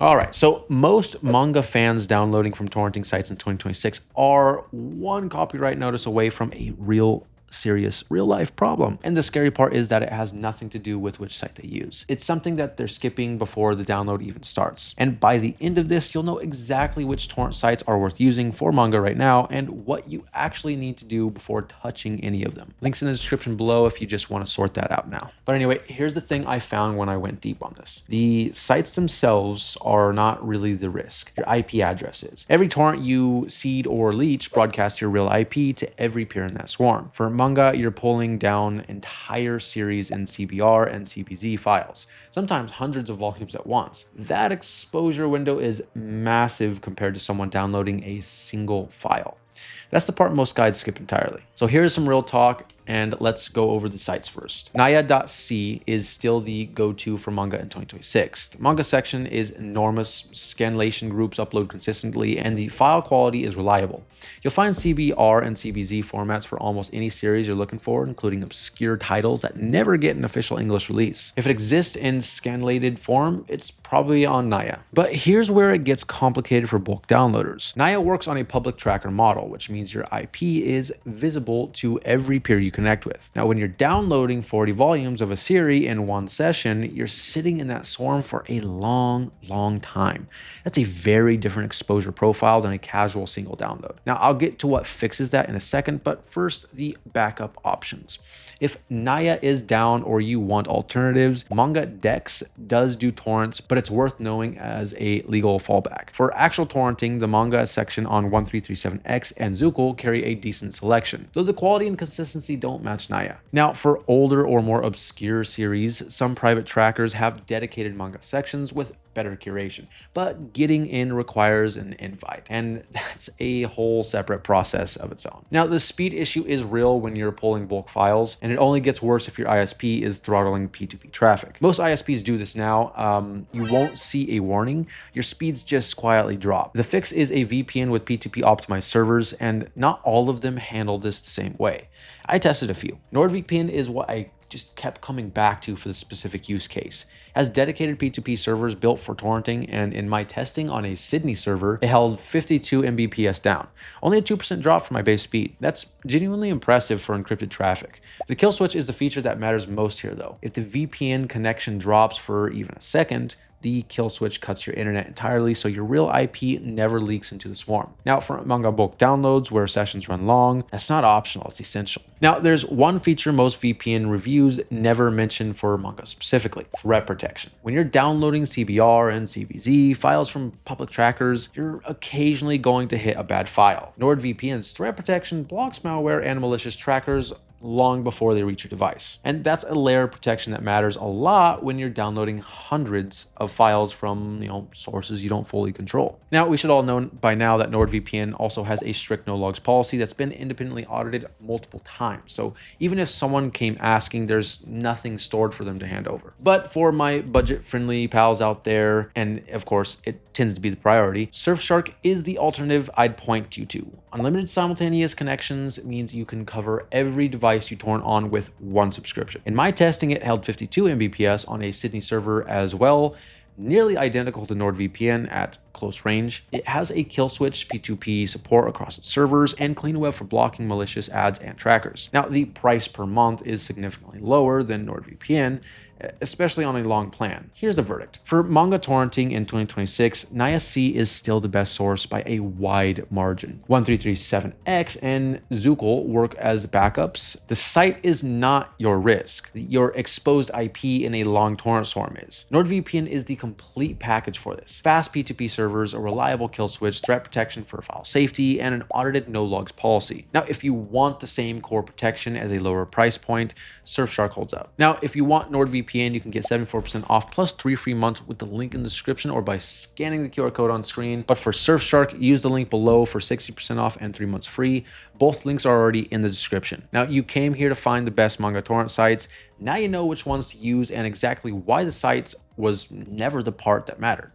All right, so most manga fans downloading from torrenting sites in 2026 are one copyright notice away from a serious real life problem. And the scary part is that it has nothing to do with which site they use. It's something that they're skipping before the download even starts. And by the end of this, you'll know exactly which torrent sites are worth using for manga right now and what you actually need to do before touching any of them. Links in the description below if you just want to sort that out now. But anyway, here's the thing I found when I went deep on this. The sites themselves are not really the risk. Your IP address is. Every torrent you seed or leech broadcasts your real IP to every peer in that swarm. For manga, you're pulling down entire series in CBR and CBZ files, sometimes hundreds of volumes at once. That exposure window is massive compared to someone downloading a single file. That's the part most guides skip entirely. So here's some real talk, and let's go over the sites first. Nyaa.si is still the go-to for manga in 2026. The manga section is enormous, Scanlation groups upload consistently, and the file quality is reliable. You'll find CBR and CBZ formats for almost any series you're looking for, including obscure titles that never get an official English release. If it exists in scanlated form, it's probably on Nyaa. But here's where it gets complicated for bulk downloaders. Nyaa works on a public tracker model, which means your IP is visible to every peer you connect with. Now, when you're downloading 40 volumes of a series in one session, you're sitting in that swarm for a long time. That's a very different exposure profile than a casual single download. Now, I'll get to what fixes that in a second, but first, the backup options. If Nyaa is down or you want alternatives, MangaDex does do torrents, but it's worth knowing as a legal fallback. For actual torrenting, the manga section on 1337X and Zuko carry a decent selection, though the quality and consistency don't match Nyaa. Now, for older or more obscure series, some private trackers have dedicated manga sections with better curation, but getting in requires an invite, and that's a whole separate process of its own. Now, the speed issue is real when you're pulling bulk files, and it only gets worse if your ISP is throttling P2P traffic. Most ISPs do this now. You won't see a warning. Your speeds just quietly drop. The fix is a VPN with P2P optimized servers, and not all of them handle this the same way. I tested a few. NordVPN is what I just kept coming back to for the specific use case. It has dedicated P2P servers built for torrenting, and in my testing on a Sydney server, it held 52 Mbps down, only a 2% drop from my base speed. That's genuinely impressive for encrypted traffic. The kill switch is the feature that matters most here though. If the VPN connection drops for even a second, the kill switch cuts your internet entirely, so your real IP never leaks into the swarm. Now, for manga bulk downloads where sessions run long, that's not optional, it's essential. Now, there's one feature most VPN reviews never mention for manga specifically: threat protection. When you're downloading CBR and CBZ files from public trackers, you're occasionally going to hit a bad file. NordVPN's threat protection blocks malware and malicious trackers long before they reach your device. And that's a layer of protection that matters a lot when you're downloading hundreds of files from, sources you don't fully control. Now, we should all know by now that NordVPN also has a strict no logs policy that's been independently audited multiple times. So even if someone came asking, there's nothing stored for them to hand over. But for my budget-friendly pals out there, and of course, it tends to be the priority, Surfshark is the alternative I'd point you to. Unlimited simultaneous connections means you can cover every device you torrent on with one subscription. In my testing, it held 52 Mbps on a Sydney server as well, nearly identical to NordVPN at close range. It has a kill switch P2P support across its servers and CleanWeb for blocking malicious ads and trackers. Now, the price per month is significantly lower than NordVPN, especially on a long plan. Here's the verdict. For manga torrenting in 2026, Nyaa.si is still the best source by a wide margin. 1337X and Zuko work as backups. The site is not your risk. Your exposed IP in a long torrent swarm is. NordVPN is the complete package for this. Fast P2P servers, a reliable kill switch, threat protection for file safety, and an audited no logs policy. Now, if you want the same core protection as a lower price point, Surfshark holds up. Now, if you want NordVPN, you can get 74% off plus 3 free months with the link in the description or by scanning the QR code on screen. But for Surfshark, use the link below for 60% off and 3 months free. Both links are already in the description. Now, you came here to find the best manga torrent sites. Now you know which ones to use and exactly why the sites was never the part that mattered.